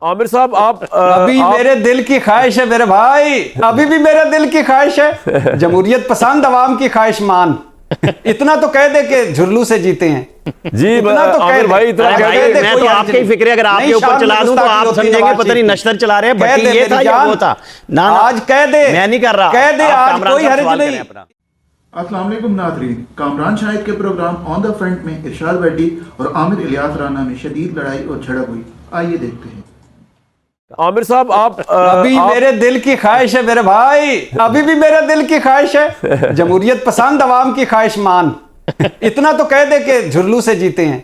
عامر صاحب آپ ابھی میرے دل کی خواہش ہے میرے بھائی، ابھی بھی میرے دل کی خواہش ہے، جمہوریت پسند عوام کی خواہش مان، اتنا تو کہہ دے کہ جھرلو سے جیتے ہیں جی عامر بھائی میں تو آپ کے فکر اگر آپ کے اوپر چلا دوں تو آپ سمجھیں گے پتہ نہیں نشتر چلا رہے ہیں، بھٹی یہ تھا یا وہ تھا، آج کہہ دے، میں نہیں کر رہا، کہہ دے آج کوئی حرج نہیں۔ السلام علیکم ناظرین، کامران شاہد کے پروگرام آن دا فرنٹ میں ارشاد بڈی اور عامر الیاس رانا میں شدید لڑائی اور جھڑپ ہوئی، آئیے دیکھتے ہیں۔ عامر صاحب آپ ابھی میرے دل کی خواہش ہے میرے بھائی، ابھی بھی میرے دل کی خواہش ہے، جمہوریت پسند عوام کی خواہش مان، اتنا تو کہہ دے کہ جھرلو سے جیتے ہیں۔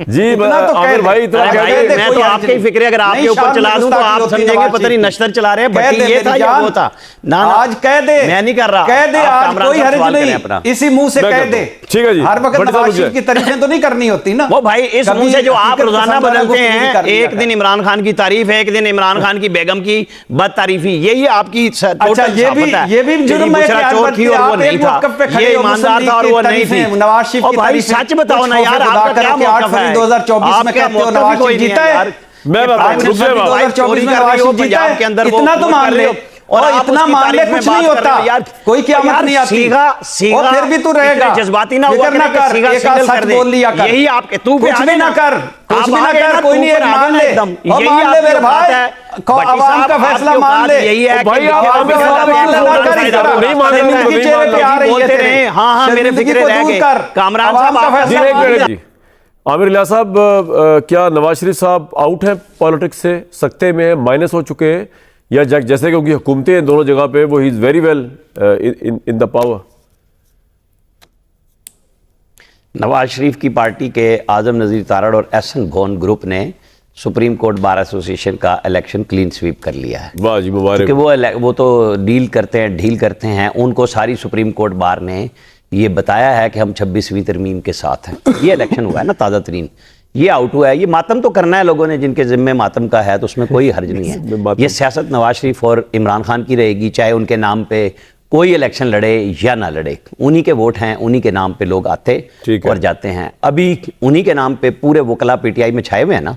جی عامر بھائی میں تو آپ کے فکر اگر آپ کے اوپر چلا دوں تو آپ سمجھیں گے پتہ نہیں نشتر چلا رہے ہیں، بھٹی یہ تھا یا وہ تھا، آج کہہ دے، میں نہیں کر رہا، کہہ دے آج کوئی حرج نہیں، اسی منہ سے کہہ دے۔ ٹھیک ہے جی، ہر وقت نواز شریف کی تعریفیں تو نہیں کرنی ہوتی نا وہ بھائی، اس منہ سے جو آپ روزانہ بدلتے ہیں، ایک دن عمران خان کی تعریف ہے، ایک دن عمران خان کی بیگم کی بد تعریفی، یہی آپ کی اچھا یہ بھی جرم ہے کہ آپ ایک موقف پہ کھڑے ہو، ایماندار تھا اور وہ نہیں تھی۔ نواز شریف کی بھائی سچ بتاؤ نا یار، آپ کا کیا موقف ہے؟ 2024 میں کہتے ہو نواز شریف جیتا ہے، میں 2024 میں نواز شریف جیتا ہے، اتنا تو مان لے، اور اتنا مان لے کچھ نہیں ہوتا، کوئی قیامت نہیں آتی، اور پھر بھی تو رہے گا، جذباتی نہ ہوا فکر نہ کر، ایک آدھ سچ بول لیا کر، یہی آپ کے تو کچھ بھی نہ کر، کچھ بھی نہ کر، کوئی نہیں، ایک مان لے، اور مان لے میرے بھائی، عوام کا فیصلہ مان لے۔ یہی ہے بھائی آپ بولتے رہے، ہاں میرے فکر رہ گئے، کامران صاحب آپ عامر الیاس صاحب، کیا نواز شریف صاحب آؤٹ ہیں پالیٹکس سے، سکتے میں ہیں، مائنس ہو چکے ہیں، یا جیسے کہ ان کی حکومتیں ہیں دونوں جگہ پہ، وہ ہی is very well in the power? Nawaz Sharif کی پارٹی کے اعظم نذیر تارڑ اور ایس این گون گروپ نے سپریم کورٹ بار ایسوسیشن کا الیکشن کلین سویپ کر لیا ہے۔ واہ جی مبارک۔ کیونکہ وہ تو ڈیل کرتے ہیں، ان کو ساری سپریم کورٹ بار نے یہ بتایا ہے کہ ہم 26ویں ترمیم کے ساتھ ہیں۔ یہ الیکشن ہوا ہے نا تازہ ترین، یہ آؤٹ ہوا ہے، یہ ماتم تو کرنا ہے لوگوں نے، جن کے ذمے ماتم کا ہے تو اس میں کوئی حرج نہیں ہے۔ یہ سیاست نواز شریف اور عمران خان کی رہے گی، چاہے ان کے نام پہ کوئی الیکشن لڑے یا نہ لڑے، انہی کے ووٹ ہیں، انہی کے نام پہ لوگ آتے اور جاتے ہیں۔ ابھی انہی کے نام پہ پورے وکلا پی ٹی آئی میں چھائے ہوئے ہیں نا،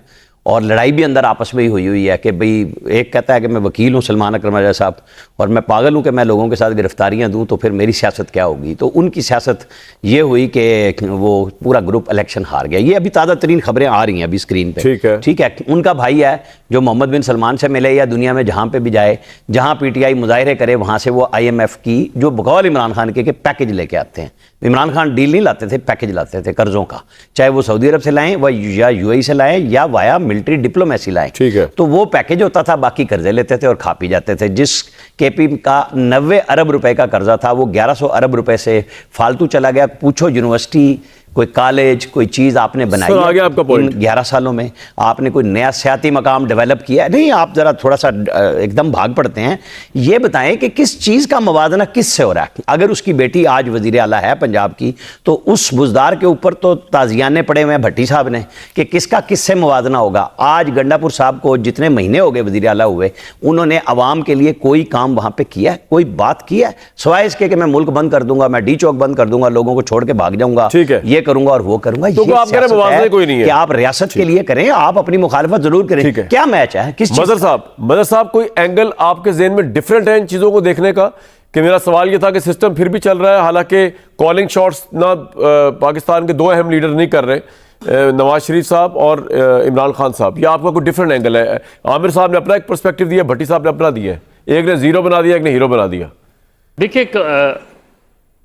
اور لڑائی بھی اندر آپس میں ہی ہوئی ہے کہ بھئی ایک کہتا ہے کہ میں وکیل ہوں سلمان اکرم راجہ صاحب، اور میں پاگل ہوں کہ میں لوگوں کے ساتھ گرفتاریاں دوں، تو پھر میری سیاست کیا ہوگی؟ تو ان کی سیاست یہ ہوئی کہ وہ پورا گروپ الیکشن ہار گیا۔ یہ ابھی تازہ ترین خبریں آ رہی ہیں ابھی اسکرین پہ، ٹھیک ہے۔ ان کا بھائی ہے جو محمد بن سلمان سے ملے یا دنیا میں جہاں پہ بھی جائے، جہاں پی ٹی آئی مظاہرے کرے، وہاں سے وہ آئی ایم ایف کی جو بقول عمران خان کے پیکج لے کے آتے ہیں۔ عمران خان ڈیل نہیں لاتے تھے، پیکج لاتے تھے قرضوں کا، چاہے وہ سعودی عرب سے لائیں یا یو اے ای سے لائیں یا وایا ملٹری ڈپلومیسی لائیں، تو وہ پیکج ہوتا تھا، باقی قرضے لیتے تھے اور کھا پی جاتے تھے۔ جس کے پی کا 90 ارب روپے کا قرضہ تھا، وہ 1100 ارب روپے سے فالتو چلا گیا۔ پوچھو یونیورسٹی، کوئی کالج، کوئی چیز آپ نے بنائی ہے ان 11 سالوں میں؟ آپ نے کوئی نیا سیاحتی مقام ڈیولپ کیا ہے؟ نہیں، آپ ذرا تھوڑا سا ایک دم بھاگ پڑتے ہیں۔ یہ بتائیں کہ کس چیز کا موازنہ کس سے ہو رہا ہے؟ اگر اس کی بیٹی آج وزیر اعلیٰ ہے پنجاب کی، تو اس بزدار کے اوپر تو تازیانے پڑے ہوئے ہیں بھٹی صاحب نے کہ کس کا کس سے موازنہ ہوگا۔ آج گنڈا پور صاحب کو جتنے مہینے ہو گئے وزیر اعلیٰ ہوئے، انہوں نے عوام کے لیے کوئی کام وہاں پہ کیا ہے؟ کوئی بات کی ہے؟ سوائے اس کے کہ میں ملک بند کر دوں گا، میں ڈی چوک بند کر دوں گا، لوگوں کو چھوڑ کے بھاگ جاؤں گا، یہ کروں گا اور وہ کروں گا۔ تو آپ کہہ رہے موازنہ کوئی نہیں ہے کہ آپ ریاست کے لیے کریں، آپ اپنی مخالفت ضرور کریں، کیا میچ ہے کس چیز؟ مظہر صاحب کوئی اینگل آپ کے ذہن میں ڈیفرنٹ ہے ان چیزوں کو دیکھنے کا؟ کہ میرا سوال یہ تھا کہ سسٹم پھر بھی چل رہا ہے، حالانکہ کالنگ شاٹس نہ پاکستان کے دو اہم لیڈر نہیں کر رہے، نواز شریف صاحب اور عمران خان صاحب، یہ آپ کا کوئی ڈیفرنٹ اینگل ہے؟ عامر صاحب نے اپنا ایک پرسپیکٹو دیا، بھٹی صاحب نے اپنا دیا ہے، ایک نے زیرو بنا دیا، ایک نے ہیرو بنا دیا۔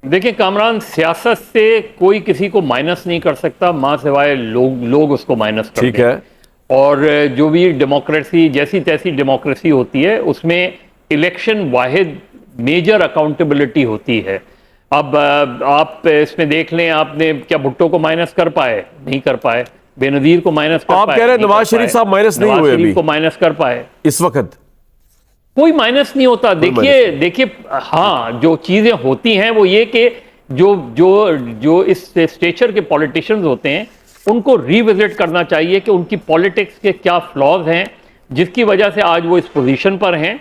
دیکھیں کامران، سیاست سے کوئی کسی کو مائنس نہیں کر سکتا ماں سوائے لوگ اس کو مائنس کرتے ہیں، ٹھیک ہے۔ اور جو بھی ڈیموکریسی جیسی تیسی ڈیموکریسی ہوتی ہے، اس میں الیکشن واحد میجر اکاؤنٹیبلٹی ہوتی ہے۔ اب آپ اس میں دیکھ لیں، آپ نے کیا بھٹو کو مائنس کر پائے؟ نہیں کر پائے۔ بے نظیر کو مائنس کر پائے؟ آپ کہہ رہے ہیں نواز شریف صاحب مائنس نہیں ہوئے، نواز شریف کو مائنس کر پائے؟ اس وقت کوئی مائنس نہیں ہوتا۔ دیکھیے ہاں، جو چیزیں ہوتی ہیں وہ یہ کہ جو اس اسٹیچر کے پولیٹیشنز ہوتے ہیں، ان کو ری وزٹ کرنا چاہیے کہ ان کی پولیٹکس کے کیا فلاز ہیں جس کی وجہ سے آج وہ اس پوزیشن پر ہیں،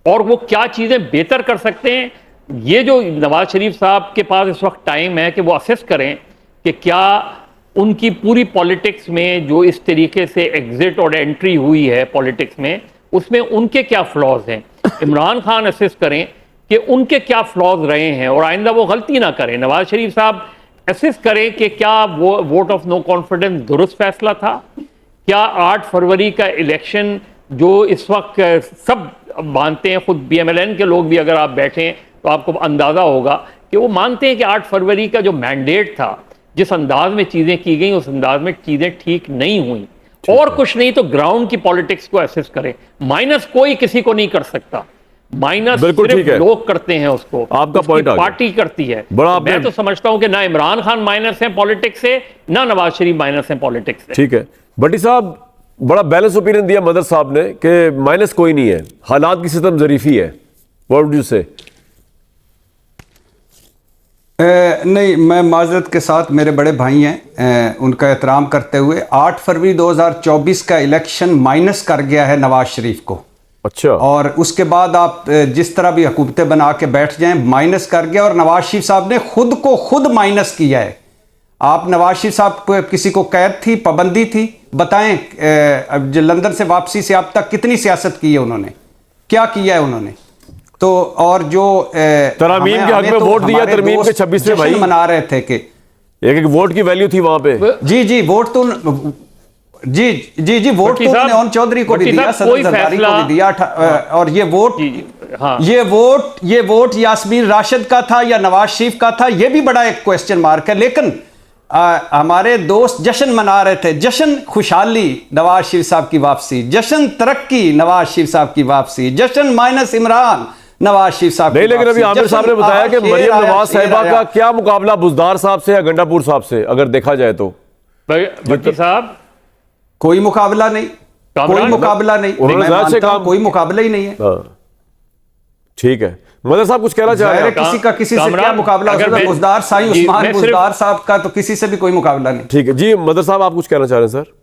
اور وہ کیا چیزیں بہتر کر سکتے ہیں۔ یہ جو نواز شریف صاحب کے پاس اس وقت ٹائم ہے کہ وہ اسیس کریں کہ کیا ان کی پوری پالیٹکس میں جو اس طریقے سے ایگزٹ اور انٹری ہوئی ہے پالیٹکس میں، اس میں ان کے کیا فلاز ہیں، عمران خان اسیس کریں کہ ان کے کیا فلاز رہے ہیں اور آئندہ وہ غلطی نہ کریں. نواز شریف صاحب اسیس کریں کہ کیا وہ ووٹ آف نو کانفیڈنس درست فیصلہ تھا، کیا 8 فروری کا الیکشن جو اس وقت سب مانتے ہیں، خود بی ایم ایل این کے لوگ بھی اگر آپ بیٹھیں تو آپ کو اندازہ ہوگا کہ وہ مانتے ہیں کہ 8 فروری کا جو مینڈیٹ تھا، جس انداز میں چیزیں کی گئیں اس انداز میں چیزیں ٹھیک نہیں ہوئیں. اور کچھ نہیں تو گراؤنڈ کی پالیٹکس کو ایسس کریں. مائنس کوئی کسی کو نہیں کر سکتا، مائنس صرف لوگ کرتے ہیں اس کو، آپ کا پوائنٹ پارٹی کرتی ہے. میں تو سمجھتا ہوں کہ نہ عمران خان مائنس ہیں پالیٹکس سے، نہ نواز شریف مائنس ہیں پالیٹکس سے. ٹھیک ہے. بھٹی صاحب بڑا بیلنس اوپینین دیا مدر صاحب نے کہ مائنس کوئی نہیں ہے، حالات کی ستم ظریفی ہے. What would you say؟ نہیں، میں معذرت کے ساتھ، میرے بڑے بھائی ہیں، ان کا احترام کرتے ہوئے 8 فروری 2024 کا الیکشن مائنس کر گیا ہے نواز شریف کو. اچھا. اور اس کے بعد آپ جس طرح بھی حکومتیں بنا کے بیٹھ جائیں، مائنس کر گیا. اور نواز شریف صاحب نے خود کو خود مائنس کیا ہے. آپ نواز شریف صاحب کو کسی کو قید تھی، پابندی تھی؟ بتائیں لندن سے واپسی سے اب تک کتنی سیاست کی ہے انہوں نے، کیا کیا ہے انہوں نے؟ تو اور جو ترامیم کے حق میں ووٹ دیا، ترمیم کے 26 میں بھائی منا رہے تھے کہ ایک ووٹ کی ویلیو تھی وہاں پہ. جی ووٹ تو جی ووٹ تو انہوں نے اون چودھری کو بھی دیا، صدر زرداری کو بھی دیا. اور یہ ووٹ یاسمین راشد کا تھا یا نواز شریف کا تھا، یہ بھی بڑا ایک کوسچن مارک ہے. لیکن ہمارے دوست جشن منا رہے تھے، جشن خوشحالی نواز شریف صاحب کی واپسی، جشن ترقی نواز شریف صاحب کی واپسی، جشن مائنس عمران نواز شریف صاحب. نہیں، لیکن ابھی عامر صاحب نے بتایا کہ مریم نواز صاحبہ کا کیا مقابلہ بزدار صاحب سے یا گنڈا پور صاحب سے اگر دیکھا جائے تو؟ بھٹی صاحب کوئی مقابلہ نہیں، کوئی مقابلہ نہیں، کوئی مقابلہ ہی نہیں ہے. ٹھیک ہے. مدر صاحب کچھ کہنا چاہ رہے ہیں؟ کسی کا کسی سے کیا مقابلہ؟ بزدار سائیں عثمان بزدار صاحب کا تو کسی سے بھی کوئی مقابلہ نہیں. ٹھیک ہے جی. مدر صاحب آپ کچھ کہنا چاہ رہے ہیں؟ سر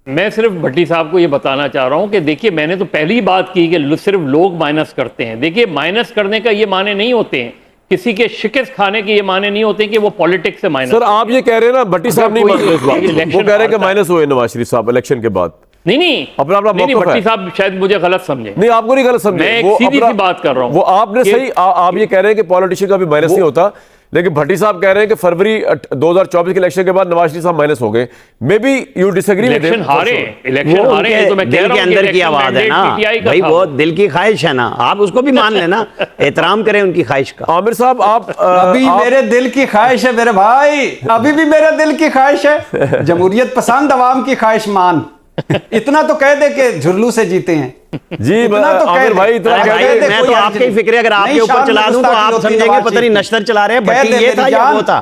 میں صرف بھٹی صاحب کو یہ بتانا چاہ رہا ہوں کہ دیکھیے، میں نے تو پہلی بات کی کہ صرف لوگ مائنس کرتے ہیں. دیکھیے، مائنس کرنے کا یہ معنی نہیں ہوتے ہیں، کسی کے شکست کھانے کے یہ معنی نہیں ہوتے کہ وہ پالیٹکس سے مائنس. سر آپ یہ کہہ رہے ہیں نا، بھٹی صاحب نہیں مانتے اس بات، وہ کہہ رہے ہیں کہ مائنس ہوئے نواز شریف صاحب الیکشن کے بعد. نہیں بھٹی صاحب شاید مجھے غلط سمجھے. نہیں، آپ کو نہیں غلط سمجھے، میں ایک سیدھی سی بات کر رہا ہوں. وہ آپ نے صحیح، آپ یہ کہہ رہے ہیں کہ پولیٹیشین کا بھی مائنس نہیں ہوتا، لیکن بھٹی صاحب کہہ رہے ہیں کہ فروری 2024 کے الیکشن کے بعد نواز شریف صاحب مائنس ہو گئے. May be you dish agree with election ہارے تو میں کہہ رہا ہوں دل کے اندر کی آواز ہے نا بھائی، وہ دل کی خواہش ہے نا، آپ اس کو بھی مان لینا، احترام کریں ان کی خواہش کا. عامر صاحب آپ ابھی میرے دل کی خواہش ہے میرے بھائی، ابھی بھی میرے دل کی خواہش ہے جمہوریت پسند عوام کی خواہش مان. اتنا تو کہہ دے کہ جھرلو سے جیتے ہیں. جی عامر بھائی، میں تو آپ کی فکر اگر آپ کے اوپر چلا دوں تو آپ سمجھیں گے پتہ نہیں نشتر چلا رہے ہیں، بھٹی یہ تھا یا وہ تھا.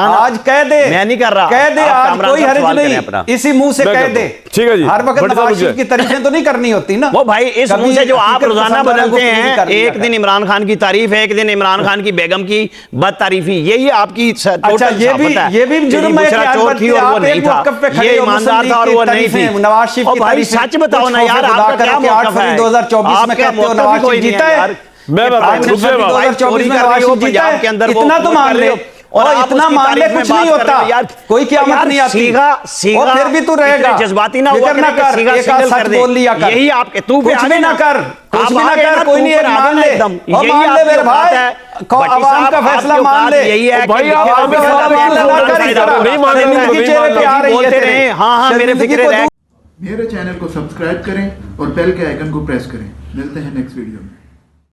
آج کہہ دے، میں نہیں کر رہا، کہہ دے، آج کوئی حرج نہیں، اسی منہ سے کہہ دے. ٹھیک ہے جی. ہر وقت نواز شریف کی تعریفیں تو نہیں کرنی ہوتی نا. وہ بھائی اس منہ سے جو آپ روزانہ بدلتے ہیں، ایک دن عمران خان کی تعریف ہے، ایک دن عمران خان کی بیگم کی بد تعریفی، یہی آپ کی اچھا یہ بھی جرم ہے کہ چور تھی اور وہ نہیں تھا، یہ ایماندار تھا اور وہ نہیں تھی. نواز شریف کی بھائی سچ بتاؤ نا یار، آپ کا کیا موقف ہے؟ 2024 میں کہتے ہو نواز شریف جیتا ہے، اتنا تو مان لے، اور اتنا مان لے کچھ نہیں ہوتا، کوئی قیامت نہیں آتی. اور پھر بھی تو رہے گا، جذباتی نہ فکر نہ کر، ایک آدھ سچ بول لیا کر، یہی آپ کے تو کچھ بھی نہ کر، کچھ بھی نہ کر، کوئی نہیں، ایک مان لے، اور مان لے میرے بھائی، عوام کا فیصلہ مان لے. یہی ہے بھائی آپ نہیں مان رہے. ہاں میرے فکر ہے. میرے چینل کو سبسکرائب کریں اور بیل کے آئیکن کو پریس کریں. ملتے ہیں نیکسٹ ویڈیو میں.